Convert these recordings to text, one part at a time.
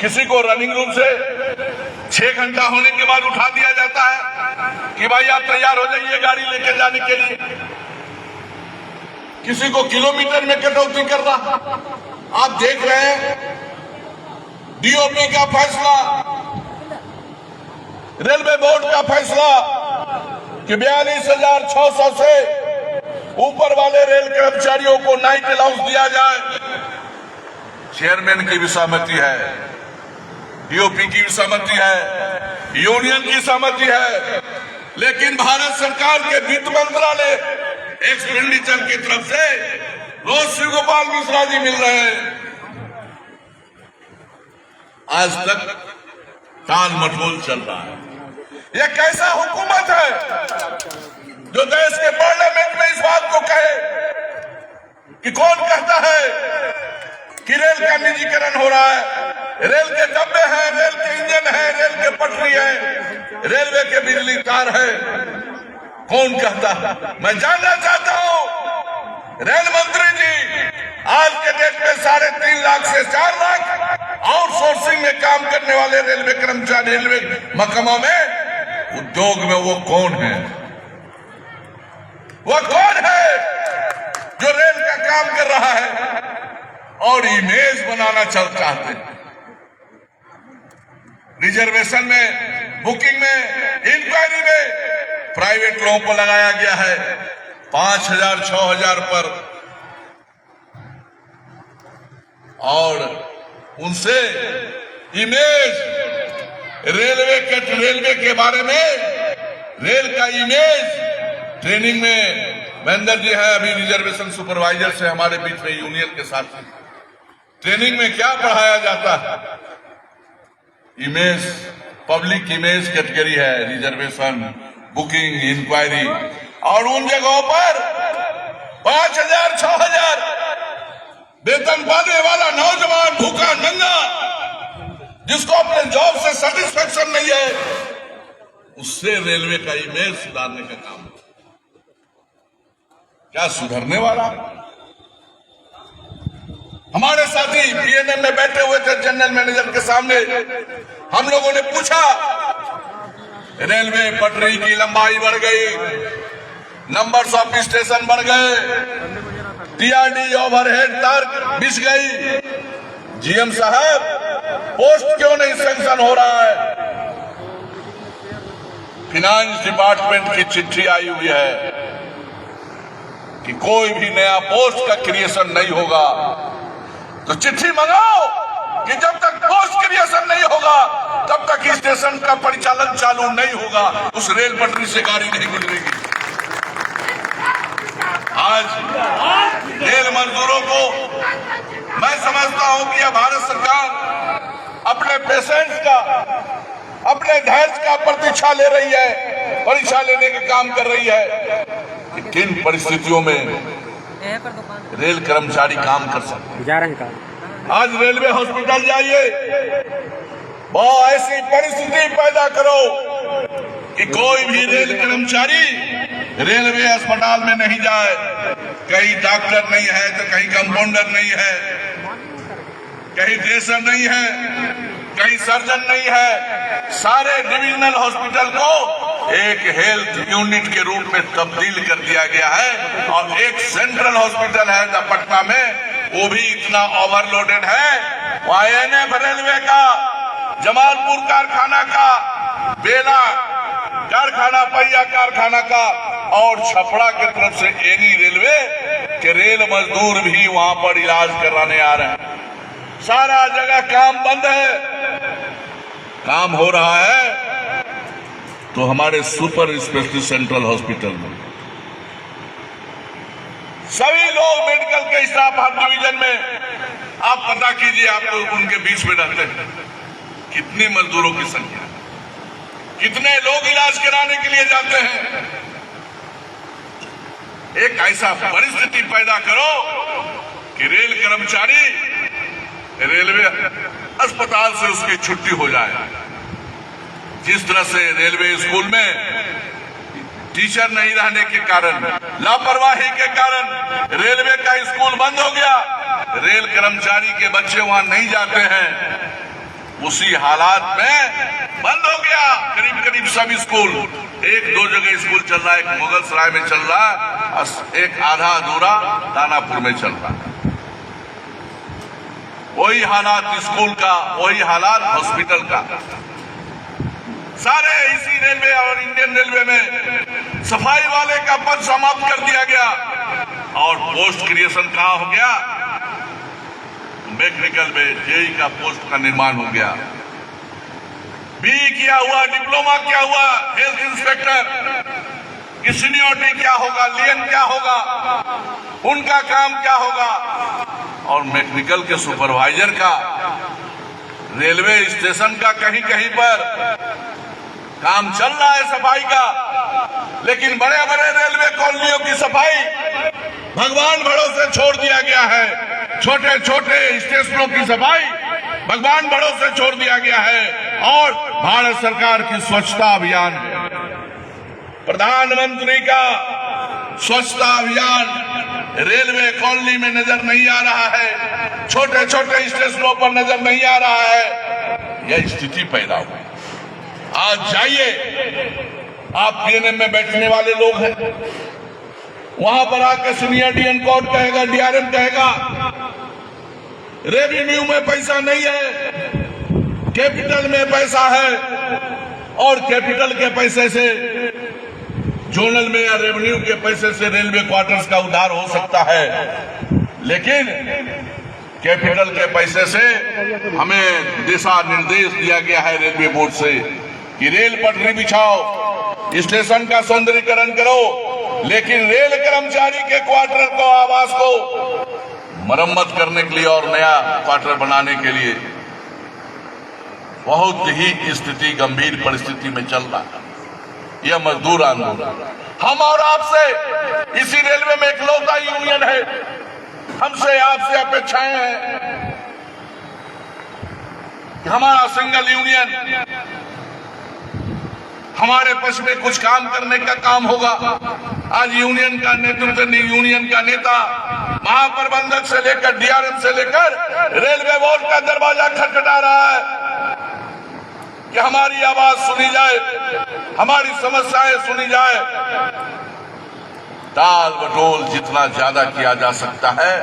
किसी को running room से 6 घंटा होने के बाद उठा दिया जाता है कि भाई आप तैयार हो जाइए गाड़ी लेके जाने के लिए। किसी को किलोमीटर में कटौती कर रहा। आप देख रहे हैं डीओपी का फैसला, रेलवे बोर्ड का फैसला कि 42,600 से ऊपर वाले रेल कर्मचारियों को नाइट अलाउंस दिया जाए। चेयरमैन की भी सहमति है, डीओपी की भी सहमति है, यूनियन की सहमति है, लेकिन भारत सरकार के वित्त मंत्रालय एक्सपेंडिचर की तरफ से रोज शिव गोपाल मिश्रा जी मिल रहे हैं। आज तक टाल मटोल चल रहा है। यह कैसा हुकूमत है जो देश के पार्लियामेंट में इस बात को कहे कि कौन कहता है कि रेल का निजीकरण हो रहा है? रेल के डब्बे हैं, रेल के इंजन है, रेल के पटरी है, रेलवे के बिजली तार है। कौन कहता है? मैं जानना चाहता हूं रेल मंत्री जी, आज के डेट में 3.5 लाख से 4 लाख आउटसोर्सिंग में काम करने वाले रेलवे कर्मचारी, रेलवे महकमा में, उद्योग में वो कौन है? वो कौन है जो रेल का काम कर रहा है और इमेज बनाना चाहते हैं? रिजर्वेशन में, बुकिंग में, इंक्वायरी में प्राइवेट लोगों को लगाया गया है 5,000, 6,000 पर, और उनसे इमेज रेलवे के बारे में, रेल का इमेज ट्रेनिंग में महेंद्र जी है अभी रिजर्वेशन सुपरवाइजर से हमारे बीच में यूनियन के साथ ट्रेनिंग में क्या पढ़ाया जाता है? इमेज, पब्लिक इमेज कैटेगरी है, रिजर्वेशन, बुकिंग, इंक्वायरी, और उन जगहों पर 5,000, 6,000 वेतन पाने वाला नौजवान भूखा नंगा जिसको अपने जॉब से सेटिस्फेक्शन नहीं है, उससे रेलवे का इमेज सुधारने का काम है। क्या सुधरने वाला? हमारे साथी पीएनएम में बैठे हुए थे जनरल मैनेजर के सामने, हम लोगों ने पूछा रेलवे पटरी की लंबाई बढ़ गई, नंबर्स ऑफ स्टेशन बढ़ गए, टीआरडी ओवरहेड तार बिछ गई, जीएम साहब पोस्ट क्यों नहीं सैंक्शन हो रहा है? फिनांस डिपार्टमेंट की चिट्ठी आई हुई है कि कोई भी नया पोस्ट का क्रिएशन नहीं होगा। तो चिट्ठी मंगाओ कि जब तक पोस्ट क्रिएशन नहीं होगा तब तक स्टेशन का परिचालन चालू नहीं होगा, उस रेल पटरी से गाड़ी नहीं गुजरेगी। आज रेल मजदूरों को मैं समझता हूं कि यह भारत सरकार अपने पेशेंट्स का, अपने धैर्य का प्रतीक्षा ले रही है, परीक्षा लेने का काम कर रही है कि किन परिस्थितियों में रेल कर्मचारी काम कर सकते हैं। आज रेलवे हॉस्पिटल जाइए, वो ऐसी परिस्थिति पैदा करो कि कोई भी रेल कर्मचारी रेलवे अस्पताल में नहीं जाए। कहीं डॉक्टर नहीं है तो कहीं कंपाउंडर नहीं है, कहीं ड्रेसर नहीं है, कहीं सर्जन नहीं है। सारे डिविजनल हॉस्पिटल को एक हेल्थ यूनिट के रूप में तब्दील कर दिया गया है, और एक सेंट्रल हॉस्पिटल है पटना में, वो भी इतना ओवरलोडेड है। वहां एनएफ रेलवे का, जमालपुर कारखाना का, बेला कारखाना, पहिया कारखाना का, और छपड़ा की तरफ से एनी रेलवे के रेल मजदूर भी वहां पर इलाज कराने आ रहे हैं। सारा जगह काम बंद है। काम हो रहा है तो हमारे सुपर स्पेशलिस्ट सेंट्रल हॉस्पिटल में सभी लोग मेडिकल के स्टाफ हर डिवीजन में, आप पता कीजिए, आप लोग उनके बीच में रहते हैं, कितने मजदूरों की संख्या, कितने लोग इलाज कराने के लिए जाते हैं। एक ऐसा परिस्थिति पैदा करो कि रेल कर्मचारी रेलवे अस्पताल से उसकी छुट्टी हो जाए। जिस तरह से रेलवे स्कूल में टीचर नहीं रहने के कारण, लापरवाही के कारण रेलवे का स्कूल बंद हो गया, रेल कर्मचारी के बच्चे वहां नहीं जाते हैं, उसी हालात में बंद हो गया करीब करीब सब स्कूल। एक दो जगह स्कूल चल रहा है, एक मुगल सराय में चल रहा है, एक आधा अधूरा दानापुर में चल रहा है। वही हालात स्कूल का, वही हालात हॉस्पिटल का। सारे इसी रेलवे और इंडियन रेलवे में सफाई वाले का पद समाप्त कर दिया गया और पोस्ट क्रिएशन कहां हो गया? मैकेनिकल में जेई का पोस्ट का निर्माण हो गया। बी क्या हुआ, डिप्लोमा क्या हुआ, हेल्थ इंस्पेक्टर की सीनियरिटी क्या होगा, लियन क्या होगा, उनका काम क्या होगा? और मैकेनिकल के सुपरवाइजर का, रेलवे स्टेशन का कहीं कहीं पर काम चल रहा है सफाई का, लेकिन बड़े बड़े रेलवे कॉलोनियों की सफाई भगवान भरोसे छोड़ दिया गया है। छोटे छोटे स्टेशनों की सफाई भगवान भरोसे छोड़ दिया गया है। और भारत सरकार की स्वच्छता अभियान, प्रधानमंत्री का स्वच्छता अभियान रेलवे कॉलोनी में नजर नहीं आ रहा है, छोटे छोटे स्टेशनों पर नजर नहीं आ रहा है। यह स्थिति पैदा हुई। आज जाइए, आप पीएनएम में बैठने वाले लोग हैं, वहां पर आकर सीनियर डीएन कोर्ट कहेगा, डीआरएम कहेगा रेवेन्यू में पैसा नहीं है, कैपिटल में पैसा है, और कैपिटल के पैसे से, जोनल में या रेवेन्यू के पैसे से रेलवे क्वार्टर्स का उद्धार हो सकता है, लेकिन कैपिटल के पैसे से हमें दिशा निर्देश दिया गया है रेलवे बोर्ड से कि रेल पटरी बिछाओ, स्टेशन का सौंदर्यीकरण करो, लेकिन रेल कर्मचारी के क्वार्टर को, आवास को मरम्मत करने के लिए और नया क्वार्टर बनाने के लिए बहुत ही स्थिति गंभीर परिस्थिति में चल रहा है। यह मजदूर आंदोलन, हम और आपसे, इसी रेलवे में इकलौता यूनियन है, हमसे आपसे अपेक्षाएं हैं कि हमारा सिंगल यूनियन हमारे पक्ष में कुछ काम करने का काम होगा। आज यूनियन का नेतृत्व, यूनियन का नेता महाप्रबंधक से लेकर डीआरएम से लेकर रेलवे बोर्ड का दरवाजा खटखटा रहा है कि हमारी आवाज सुनी जाए, हमारी समस्याएं सुनी जाए। टाल बटोल जितना ज्यादा किया जा सकता है,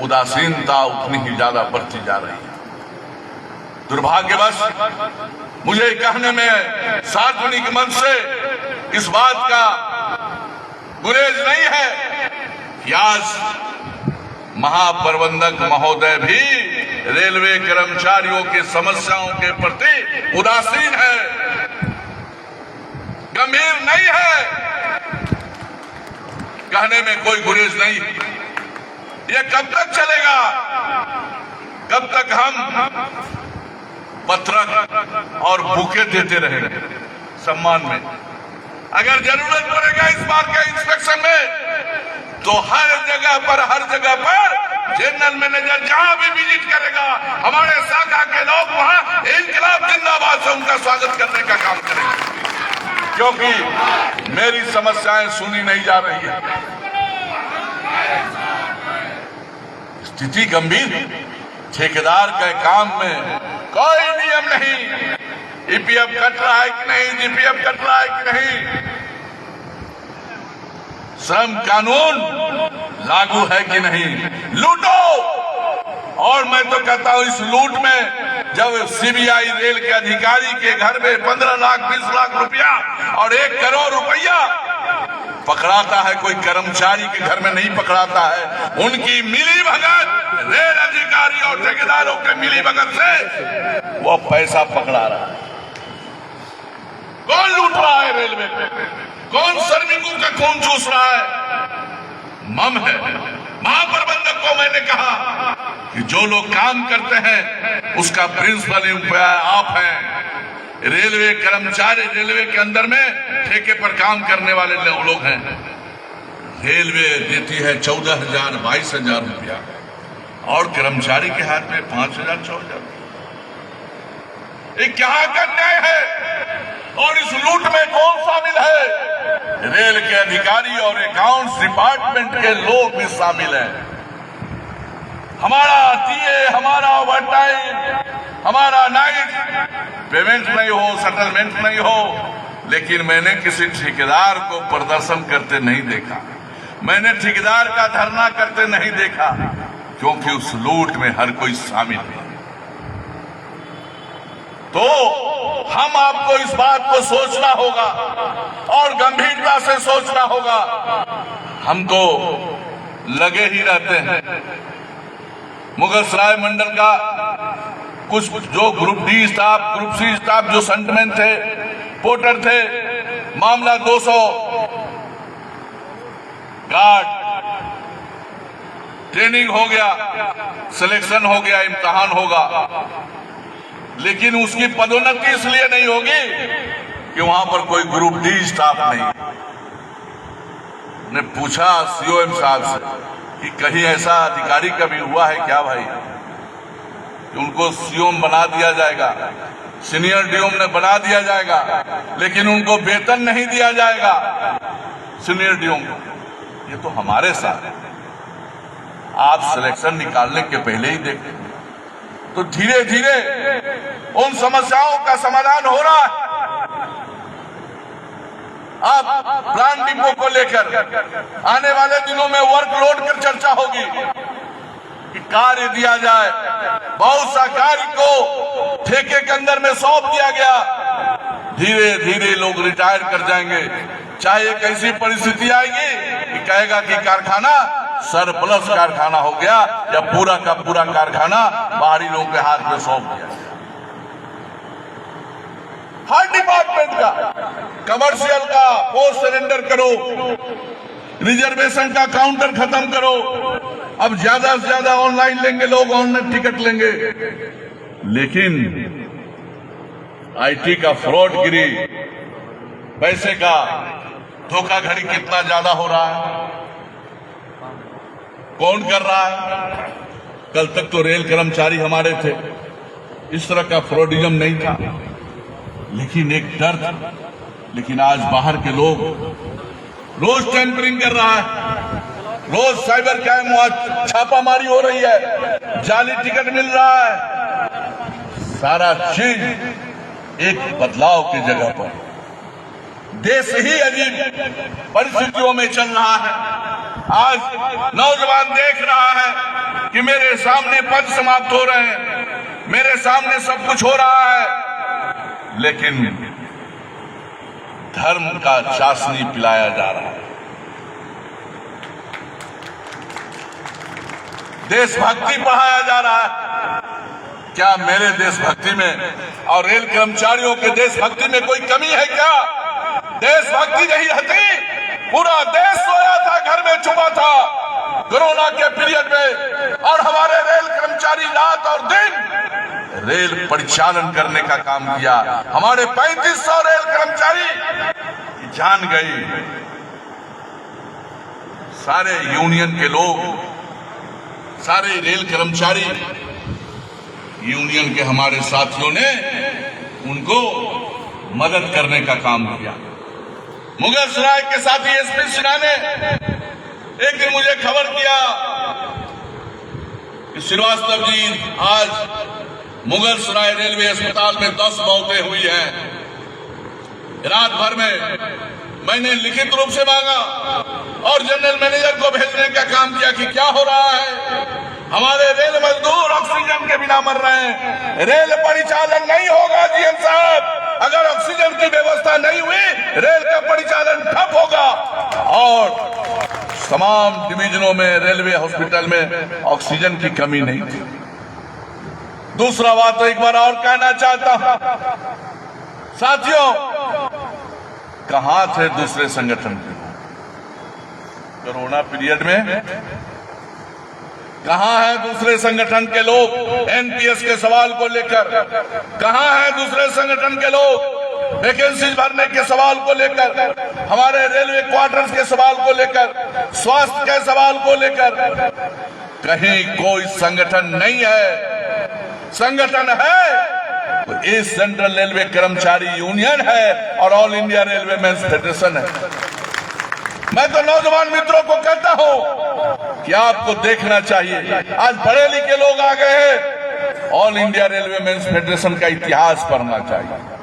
उदासीनता उतनी ही ज्यादा बढ़ती जा रही है। दुर्भाग्यवश मुझे कहने में सार्वजनिक मंच से इस बात का गुरेज नहीं है कि आज महाप्रबंधक महोदय भी रेलवे कर्मचारियों की समस्याओं के प्रति उदासीन है, गंभीर नहीं है। कहने में कोई गुरेज नहीं। ये कब तक चलेगा? कब तक हम पत्रक और बुके देते रहेंगे सम्मान में? अगर जरूरत पड़ेगा इस बार के इंस्पेक्शन में, तो हर जगह पर जनरल मैनेजर जहां भी विजिट करेगा, हमारे शाखा के लोग वहां इंकलाब जिंदाबाद से उनका स्वागत करने का काम करेंगे, क्योंकि मेरी समस्याएं सुनी नहीं जा रही है। स्थिति गंभीर। ठेकेदार के काम में कोई नियम नहीं, ईपीएफ कट रहा है कि नहीं, जीपीएफ कट रहा है कि नहीं, श्रम कानून लागू है कि नहीं, लूटो। और मैं तो कहता हूं इस लूट में जब सीबीआई रेल के अधिकारी के घर में 15 लाख 20 लाख रुपया और 1 करोड़ रुपया पकड़ाता है, कोई कर्मचारी के घर में नहीं पकड़ाता है। उनकी मिली भगत, रेल अधिकारी और ठेकेदारों के मिली भगत से वो पैसा पकड़ा रहा है। कौन लूट रहा है रेलवे पे? कौन श्रमिकों का खून चूस रहा है? मम है। महाप्रबंधक को मैंने कहा कि जो लोग काम करते हैं उसका प्रिंसिपल एम्प्लॉय आप हैं। रेलवे कर्मचारी रेलवे के अंदर में ठेके पर काम करने वाले लोग हैं। रेलवे देती है 14,000 22,000 रुपया और कर्मचारी के हाथ में 5,000 6,000। ये क्या का न्याय है? और इस लूट में कौन शामिल है? रेल के अधिकारी और अकाउंट्स डिपार्टमेंट के लोग भी शामिल हैं। हमारा टीए, हमारा ओवरटाइम, हमारा नाइट पेमेंट नहीं हो, सेटलमेंट नहीं हो, लेकिन मैंने किसी ठेकेदार को प्रदर्शन करते नहीं देखा, मैंने ठेकेदार का धरना करते नहीं देखा, क्योंकि उस लूट में हर कोई शामिल है। तो हम आपको इस बात को सोचना होगा और गंभीरता से सोचना होगा। हम तो लगे ही रहते हैं। मुगलसराय मंडल का कुछ जो group D staff, group C staff जो सेंटमेंट थे, पोर्टर थे, मामला 200 गार्ड ट्रेनिंग हो गया, सिलेक्शन हो गया, इम्तिहान होगा, लेकिन उसकी पदोन्नति इसलिए नहीं होगी कि वहां पर कोई ग्रुप डी स्टाफ नहीं। ने पूछा सीओएम साहब से कि कहीं ऐसा अधिकारी कभी हुआ है क्या भाई कि उनको सीओएम बना दिया जाएगा, सीनियर डीओम ने बना दिया जाएगा, लेकिन उनको वेतन नहीं दिया जाएगा सीनियर डीओम को। ये तो हमारे साथ है। आप सिलेक्शन निकालने के पहले ही देखें तो धीरे धीरे उन समस्याओं का समाधान हो रहा है। अब प्लान डिपो को लेकर आने वाले दिनों में वर्कलोड पर चर्चा होगी कि कार्य दिया जाए। बहुत सा कार्य को ठेके के अंदर में सौंप दिया गया, धीरे धीरे लोग रिटायर कर जाएंगे। चाहे एक ऐसी परिस्थिति आएगी कि कहेगा कि कारखाना सरप्लस कारखाना हो गया या पूरा का पूरा कारखाना बाहरी लोगों के हाथ में सौंप दिया। हर डिपार्टमेंट का, कमर्शियल का पोस्ट सरेंडर करो, रिजर्वेशन का काउंटर खत्म करो। अब ज्यादा से ज्यादा ऑनलाइन लेंगे लोग, ऑनलाइन टिकट लेंगे, लेकिन आईटी का फ्रॉडगिरी, पैसे का धोखाधड़ी कितना ज्यादा हो रहा है, कौन कर रहा है? कल तक तो रेल कर्मचारी हमारे थे, इस तरह का फ्रॉडिज्म नहीं था, लेकिन एक डर था। लेकिन आज बाहर के लोग रोज टेम्परिंग कर रहा है, रोज साइबर क्राइम छापामारी हो रही है, जाली टिकट मिल रहा है। सारा चीज एक बदलाव की जगह पर देश ही अजीब परिस्थितियों में चल रहा है। आज नौजवान देख रहा है कि मेरे सामने पद समाप्त हो रहे हैं, मेरे सामने सब कुछ हो रहा है, लेकिन धर्म का चाशनी पिलाया जा रहा है, देशभक्ति पढ़ाया जा रहा है। क्या मेरे देशभक्ति में और रेल कर्मचारियों के देशभक्ति में कोई कमी है क्या? देशभक्ति नहीं रहती, पूरा देश सोया था, घर में छुपा था कोरोना के पीरियड में, और हमारे रेल कर्मचारी रात और दिन रेल परिचालन करने का काम किया। हमारे 3500 रेल कर्मचारी जान गई। सारे यूनियन के लोग, सारे रेल कर्मचारी यूनियन के हमारे साथियों ने उनको मदद करने का काम किया। मुगलसराय के साथी एसपी सिन्हा ने एक दिन मुझे खबर किया कि श्रीवास्तव जी आज मुगलसराय रेलवे अस्पताल में 10 मौतें हुई हैं। रात भर में मैंने लिखित रूप से मांगा और जनरल मैनेजर को भेजने का काम किया कि क्या हो रहा है। हमारे रेल मजदूर ऑक्सीजन के बिना मर रहे हैं, रेल परिचालन नहीं होगा जीएम साहब। अगर ऑक्सीजन की व्यवस्था नहीं हुई, रेल का परिचालन ठप होगा। और तमाम डिवीजनों में, रेलवे हॉस्पिटल में ऑक्सीजन की कमी नहीं थी। दूसरा बात तो एक बार और कहना चाहता हूं, साथियों, कहां थे दूसरे संगठन के कोरोना पीरियड में? कहां है दूसरे संगठन के लोग एनपीएस के सवाल को लेकर? कहां है दूसरे संगठन के लोग वैकेंसी भरने के सवाल को लेकर, हमारे रेलवे क्वार्टर्स के सवाल को लेकर, स्वास्थ्य के सवाल को लेकर? कहीं कोई संगठन नहीं है। संगठन है तो इस सेंट्रल रेलवे कर्मचारी यूनियन है और All India Railway Men's Federation है। मैं तो नौजवान मित्रों को कहता हूं कि आपको देखना चाहिए, आज पढ़े लिखे लोग आ गए हैं, All India Railway Men's Federation का इतिहास पढ़ना चाहिए।